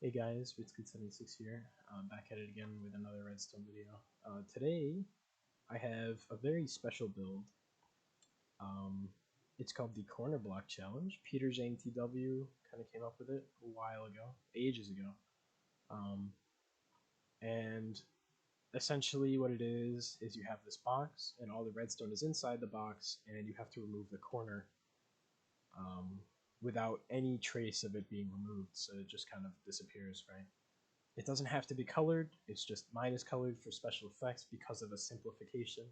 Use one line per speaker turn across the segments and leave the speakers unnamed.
Hey guys, Good76 here, back at it again with another redstone video. Today, I have a very special build. Um, it's called the Corner Block Challenge. Peter Jane TW kind of came up with it a while ago, ages ago. And essentially what it is you have this box, and all the redstone is inside the box, and you have to remove the corner um, without any trace of it being removed, so it just kind of disappears, right? It doesn't have to be colored, it's just mine is colored for special effects because of a simplification.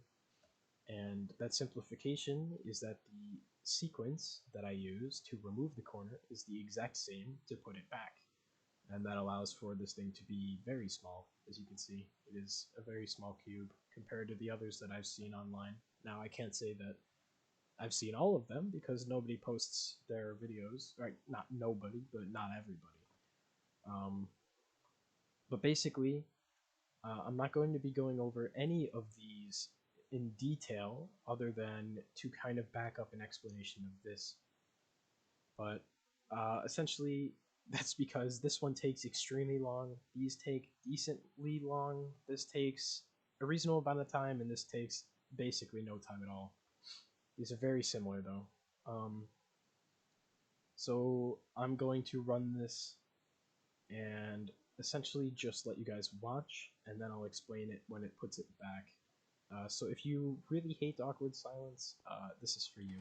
And that simplification is that the sequence that I use to remove the corner is the exact same to put it back. And that allows for this thing to be very small. As you can see, it is a very small cube compared to the others that I've seen online. Now, I can't say that I've seen all of them because nobody posts their videos, right? Not nobody, but not everybody. But basically, I'm not going to be going over any of these in detail other than to kind of back up an explanation of this. But essentially, that's because this one takes extremely long, these take decently long, this takes a reasonable amount of time, and this takes basically no time at all. These are very similar though. So I'm going to run this and essentially just let you guys watch, and then I'll explain it when it puts it back. So if you really hate awkward silence, this is for you.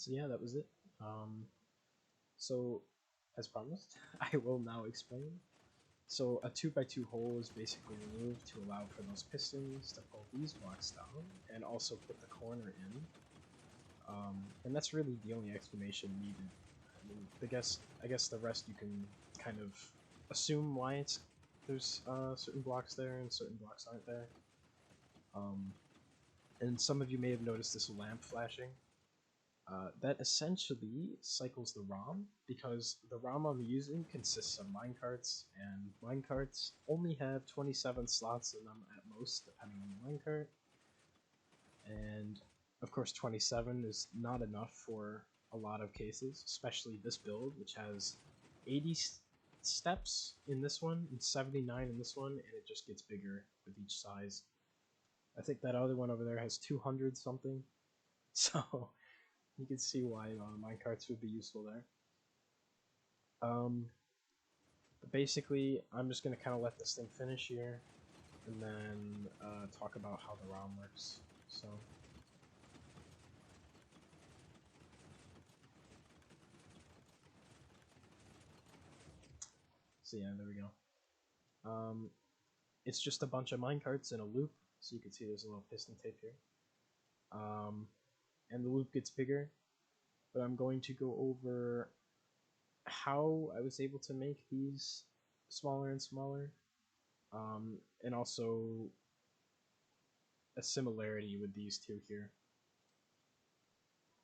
So yeah, that was it. Um, so as promised, I will now explain. So a 2x2 hole is basically removed to allow for those pistons to pull these blocks down and also put the corner in. And that's really the only explanation needed. I mean, I guess the rest you can kind of assume why there's certain blocks there and certain blocks aren't there. Um, and some of you may have noticed this lamp flashing. That essentially cycles the ROM, because the ROM I'm using consists of minecarts, and minecarts only have 27 slots in them at most, depending on the minecart. And of course, 27 is not enough for a lot of cases, especially this build, which has 80 steps in this one and 79 in this one, and it just gets bigger with each size. I think that other one over there has 200 something, so you can see why minecarts would be useful there. But basically, I'm just going to kind of let this thing finish here, and then talk about how the ROM works. So yeah, there we go. It's just a bunch of minecarts in a loop, so you can see there's a little piston tape here. And the loop gets bigger, but I'm going to go over how I was able to make these smaller and smaller, and also a similarity with these two here.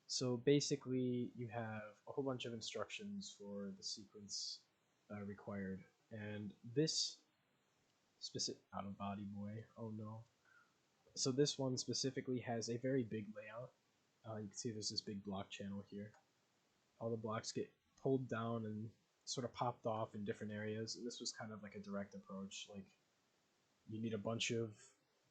So basically, you have a whole bunch of instructions for the sequence required, and this specific out of body boy. Oh no! So this one specifically has a very big layout. You can see there's this big block channel here. All the blocks get pulled down and sort of popped off in different areas. This was kind of like a direct approach. Like, you need a bunch of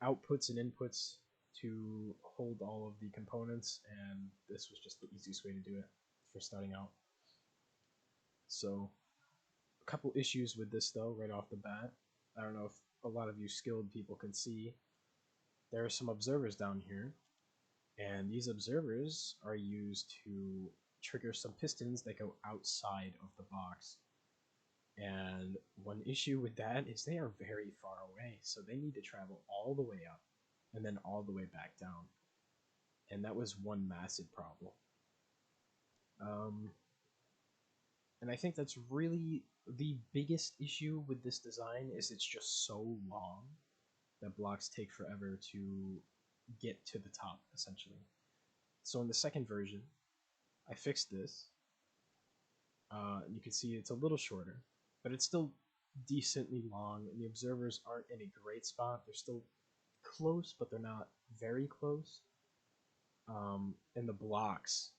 outputs and inputs to hold all of the components, and this was just the easiest way to do it for starting out. So, a couple issues with this though, right off the bat. I don't know if a lot of you skilled people can see. There are some observers down here, and these observers are used to trigger some pistons that go outside of the box. And one issue with that is they are very far away, so they need to travel all the way up and then all the way back down. And that was one massive problem. And I think that's really the biggest issue with this design is it's just so long that blocks take forever to get to the top, essentially. So in the second version, I fixed this. You can see it's a little shorter, but it's still decently long, and the observers aren't in a great spot. They're still close, but they're not very close. And the blocks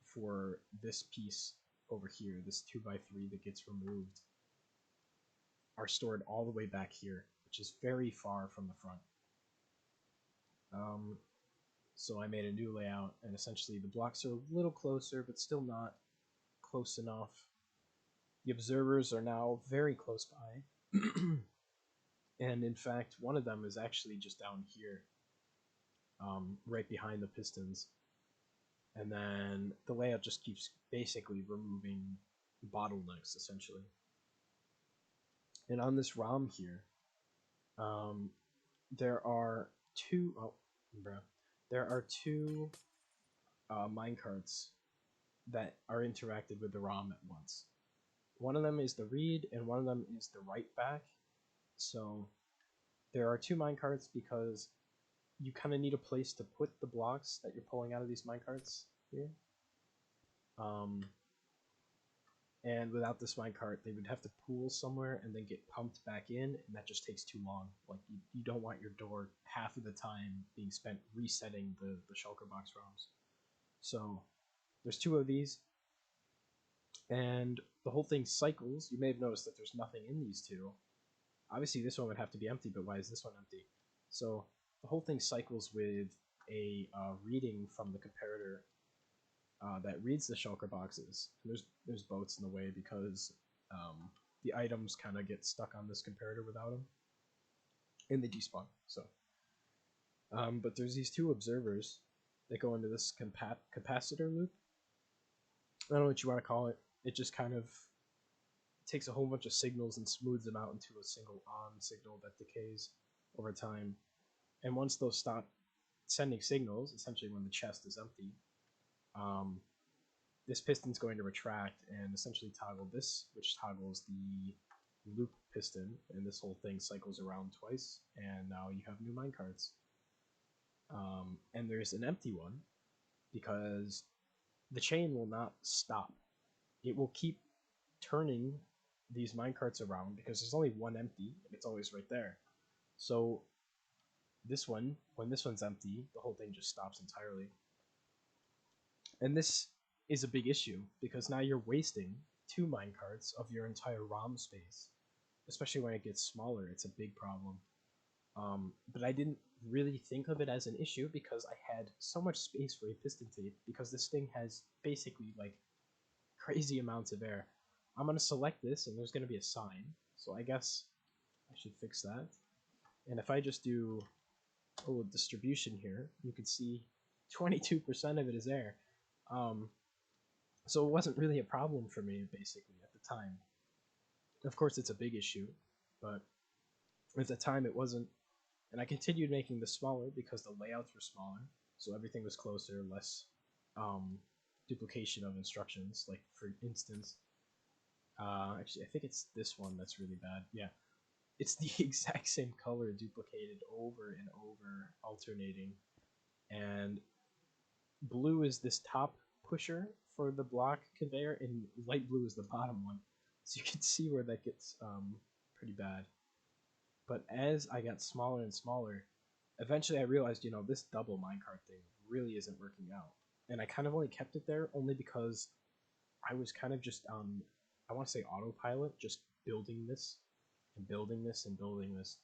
for this piece over here, this 2x3 that gets removed, are stored all the way back here, which is very far from the front. So I made a new layout, and essentially the blocks are a little closer, but still not close enough. The observers are now very close by. And in fact, one of them is actually just down here, right behind the pistons. And then the layout just keeps basically removing bottlenecks, essentially. And on this ROM here, there are two minecarts that are interacted with the ROM at once. One of them is the read, and one of them is the write back. So there are two minecarts because you kind of need a place to put the blocks that you're pulling out of these minecarts here. And without this minecart, they would have to pool somewhere and then get pumped back in, and that just takes too long. Like, you don't want your door half of the time being spent resetting the shulker box ROMs. So there's two of these, and the whole thing cycles. You may have noticed that there's nothing in these two. Obviously, this one would have to be empty, but why is this one empty? So the whole thing cycles with a reading from the comparator that reads the shulker boxes. And there's boats in the way because the items kind of get stuck on this comparator without them, and they despawn. So, but there's these two observers that go into this capacitor loop. I don't know what you want to call it. It just kind of takes a whole bunch of signals and smooths them out into a single on signal that decays over time. And once those stop sending signals, essentially when the chest is empty, this piston's going to retract and essentially toggle this, which toggles the loop piston, and this whole thing cycles around twice, and now you have new minecarts. And there's an empty one because the chain will not stop. It will keep turning these minecarts around because there's only one empty, and it's always right there. So this one, when this one's empty, the whole thing just stops entirely. And this is a big issue because now you're wasting two minecarts of your entire ROM space, especially when it gets smaller. It's a big problem. But I didn't really think of it as an issue because I had so much space for a piston tape because this thing has basically like crazy amounts of air. I'm going to select this and there's going to be a sign. So I guess I should fix that. And if I just do a little distribution here, you can see 22% of it is air. So it wasn't really a problem for me basically at the time. Of course it's a big issue, but at the time it wasn't. And I continued making this smaller because the layouts were smaller, so everything was closer, less duplication of instructions. Like for instance, actually I think it's this one that's really bad. Yeah, it's the exact same color duplicated over and over, alternating. And blue is this top pusher for the block conveyor, and light blue is the bottom one. So you can see where that gets pretty bad. But as I got smaller and smaller, eventually I realized, you know, this double minecart thing really isn't working out. And I kind of only kept it there only because I was kind of just I want to say autopilot, just building this and building this and building this.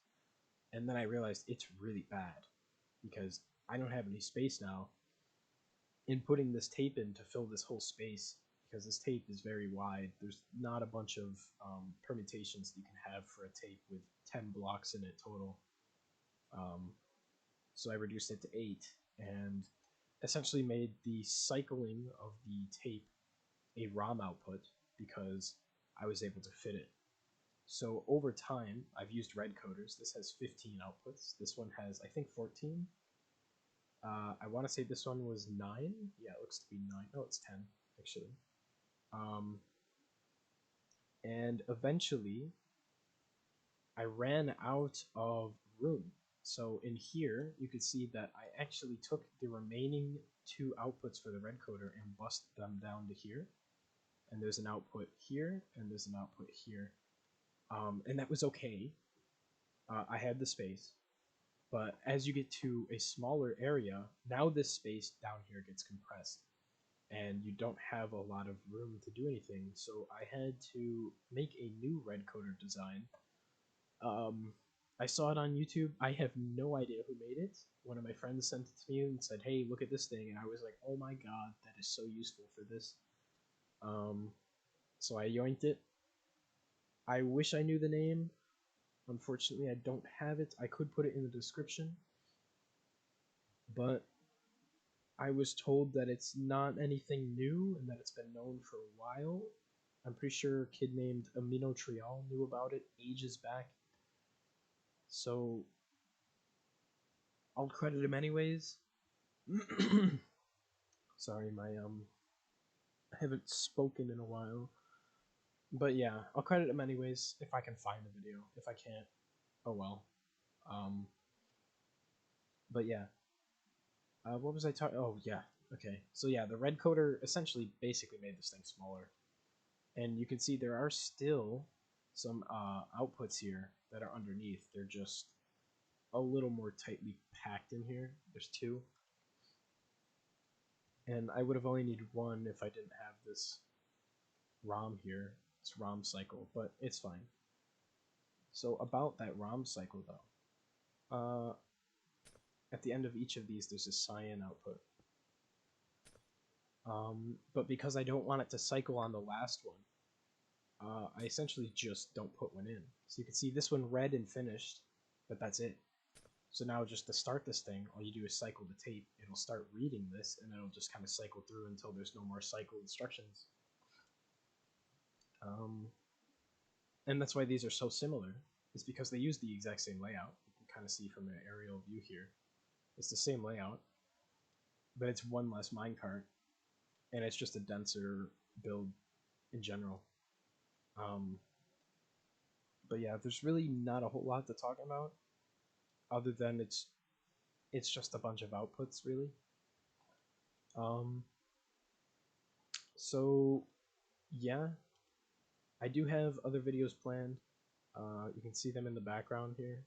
And then I realized it's really bad because I don't have any space now in putting this tape in to fill this whole space, because this tape is very wide. There's not a bunch of permutations you can have for a tape with 10 blocks in it total. So I reduced it to 8 and essentially made the cycling of the tape a ROM output because I was able to fit it. So over time, I've used red coders. This has 15 outputs. This one has, I think, 14. I want to say this one was 9. Yeah, it looks to be 9. Oh, it's 10, actually. And eventually, I ran out of room. So in here, you could see that I actually took the remaining 2 outputs for the red coder and bussed them down to here. And there's an output here, and there's an output here. And that was okay. I had the space. But as you get to a smaller area, now this space down here gets compressed. And you don't have a lot of room to do anything. So I had to make a new red coder design. I saw it on YouTube. I have no idea who made it. One of my friends sent it to me and said, "Hey, look at this thing." And I was like, "Oh my god, that is so useful for this." So I yoinked it. I wish I knew the name. Unfortunately, I don't have it. I could put it in the description. But I was told that it's not anything new and that it's been known for a while. I'm pretty sure a kid named Amino Trial knew about it ages back. So I'll credit him anyways. Sorry, I haven't spoken in a while. But yeah, I'll credit him anyways if I can find the video. If I can't, oh well. But yeah. What was I talking? Oh yeah. Okay. So yeah, the red coder essentially basically made this thing smaller. And you can see there are still some outputs here that are underneath. They're just a little more tightly packed in here. There's 2. And I would have only needed 1 if I didn't have this ROM here, this ROM cycle, but it's fine. So about that ROM cycle though, at the end of each of these there's a cyan output. But because I don't want it to cycle on the last one, I essentially just don't put one in. So you can see this one read and finished, but that's it. So now just to start this thing, all you do is cycle the tape. It'll start reading this, and it'll just kind of cycle through until there's no more cycle instructions. And that's why these are so similar. It's because they use the exact same layout. You can kind of see from an aerial view here. It's the same layout, but it's one less minecart, and it's just a denser build in general. But yeah, there's really not a whole lot to talk about, other than it's just a bunch of outputs, really. So yeah, I do have other videos planned. You can see them in the background here.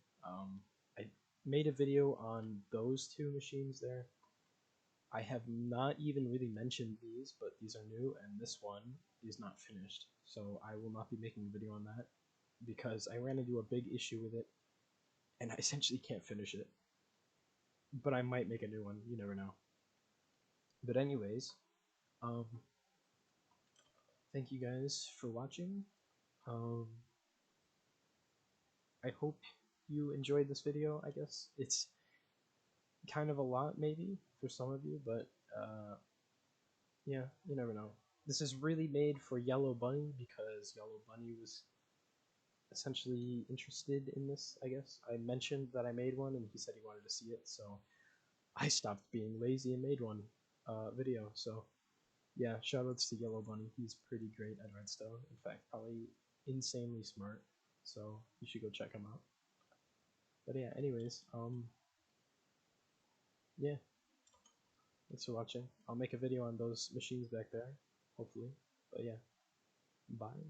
I made a video on those 2 machines there. I have not even really mentioned these, but these are new, and this one is not finished. So I will not be making a video on that because I ran into a big issue with it, and I essentially can't finish it. But I might make a new one, you never know. But anyways, thank you guys for watching. I hope you enjoyed this video, I guess. It's kind of a lot, maybe, for some of you, but yeah, you never know. This is really made for Yellow Bunny because Yellow Bunny was essentially interested in this, I guess. I mentioned that I made one, and he said he wanted to see it, so I stopped being lazy and made one video. So yeah, shoutouts to Yellow Bunny. He's pretty great at redstone. In fact, probably insanely smart. So you should go check him out. But yeah, anyways, yeah. Thanks for watching. I'll make a video on those machines back there, hopefully. But yeah, bye.